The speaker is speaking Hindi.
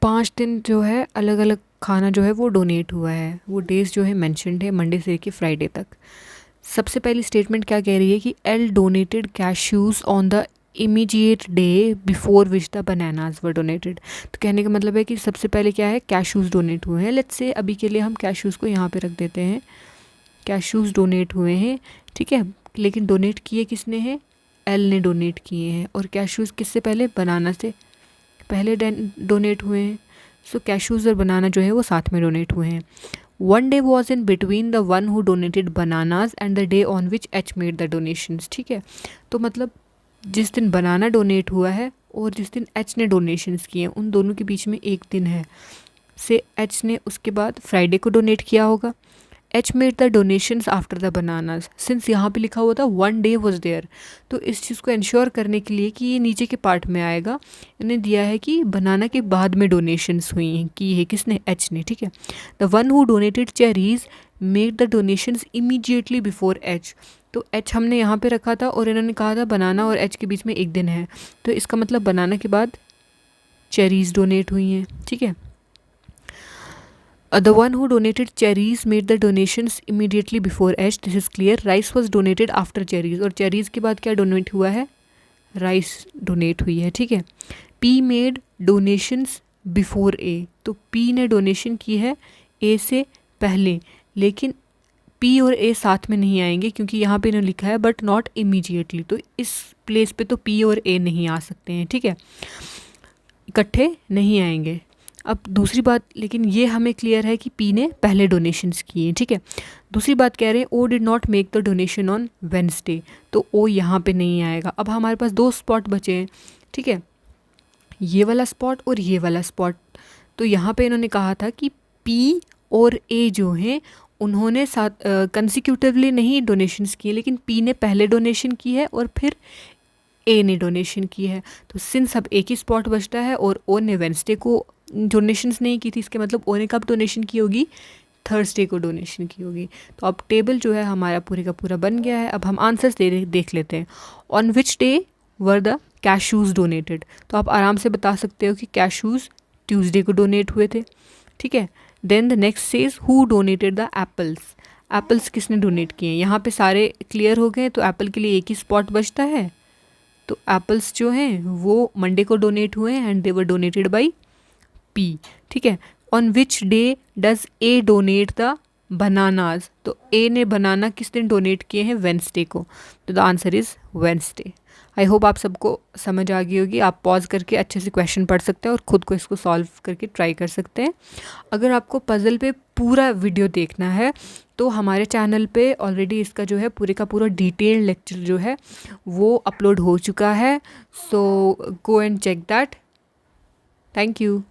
5 दिन जो है अलग अलग खाना जो है वो डोनेट हुआ है, वो डेज़ जो है मेंशन्ड है मंडे से लेकर फ्राइडे तक। सबसे पहली स्टेटमेंट क्या कह रही है कि L donated cashews on the immediate day before which the bananas were donated. तो कहने का मतलब है कि सबसे पहले क्या है, कैश्यूज़ डोनेट हुए हैं। लेट्स से अभी के लिए हम कैश्यूज़ को यहाँ पे रख देते हैं, कैश्यूज़ डोनेट हुए हैं, ठीक है। लेकिन डोनेट किए किसने हैं, एल ने डोनेट किए हैं। और कैश्यूज़ किससे पहले, बनाना से पहले डोनेट हुए हैं। सो कैश्यूज़ और बनाना जो है वो साथ में डोनेट हुए हैं। One day was in between the one who donated bananas and the day on which H made the donations, ठीक है। तो मतलब जिस दिन बनाना डोनेट हुआ है और जिस दिन एच ने डोनेशंस किए हैं उन दोनों के बीच में एक दिन है। से एच ने उसके बाद फ्राइडे को डोनेट किया होगा। H made the donations after the bananas, since यहाँ पे लिखा हुआ था वन डे वॉज देयर, तो इस चीज़ को इंश्योर करने के लिए कि ये नीचे के पार्ट में आएगा, इन्हें दिया है कि बनाना के बाद में डोनेशंस हुई हैं, की है किसने, एच ने, ठीक है। The one who donated cherries made the donations immediately before H. तो एच हमने यहाँ पे रखा था और इन्होंने कहा था बनाना और एच के बीच में एक दिन है, तो इसका मतलब बनाना के बाद चेरीज डोनेट हुई हैं, ठीक है। The one who donated cherries made the donations immediately before H. This is clear. Rice was donated after cherries. और cherries के बाद क्या डोनेट हुआ है, राइस डोनेट हुई है, ठीक है। P made donations before A. तो P ने डोनेशन की है A से पहले, लेकिन P और A साथ में नहीं आएंगे क्योंकि यहाँ पे इन्होंने लिखा है बट नॉट इमीडिएटली, तो इस प्लेस पे तो P और A नहीं आ सकते हैं, ठीक है, इकट्ठे नहीं आएंगे। अब दूसरी बात, लेकिन ये हमें क्लियर है कि पी ने पहले डोनेशंस किए, ठीक है। दूसरी बात कह रहे हैं O did not make the donation on Wednesday, तो ओ यहाँ पे नहीं आएगा। अब हमारे पास 2 स्पॉट बचे हैं, ठीक है, ये वाला स्पॉट और ये वाला स्पॉट। तो यहाँ पे इन्होंने कहा था कि पी और ए जो हैं उन्होंने साथ कंसिक्यूटिवली नहीं डोनेशंस किए, लेकिन पी ने पहले डोनेशन की है और फिर ए ने डोनेशन की है। तो सिंस अब एक ही स्पॉट बचता है और ओ ने वेंसडे को डोनेशंस नहीं की थी, इसके मतलब ओ ने कब डोनेशन की होगी, थर्सडे को डोनेशन की होगी। तो अब टेबल जो है हमारा पूरे का पूरा बन गया है। अब हम आंसर्स देख लेते हैं। On which day were the cashews donated, तो आप आराम से बता सकते हो कि कैशूज़ ट्यूसडे को डोनेट हुए थे, ठीक है। Then the next says who donated the apples, apples किसने डोनेट किए हैं, यहाँ पे सारे क्लियर हो गए, तो एप्पल के लिए एक ही स्पॉट बचता है। तो एप्पल्स जो हैं वो मंडे को डोनेट हुए हैं and they were donated by P, ठीक है। On which day does a donate the bananas, तो ए ने बनाना किस दिन डोनेट किए हैं, वेंसडे को, तो the answer is Wednesday. I hope आप सबको समझ आ गई होगी। आप पॉज करके अच्छे से क्वेश्चन पढ़ सकते हैं और ख़ुद को इसको सॉल्व करके ट्राई कर सकते हैं। अगर आपको पज़ल पे पूरा वीडियो देखना है तो हमारे चैनल पे ऑलरेडी इसका जो है पूरे का पूरा डिटेल लेक्चर जो है वो अपलोड हो चुका है, so go and check that. Thank you.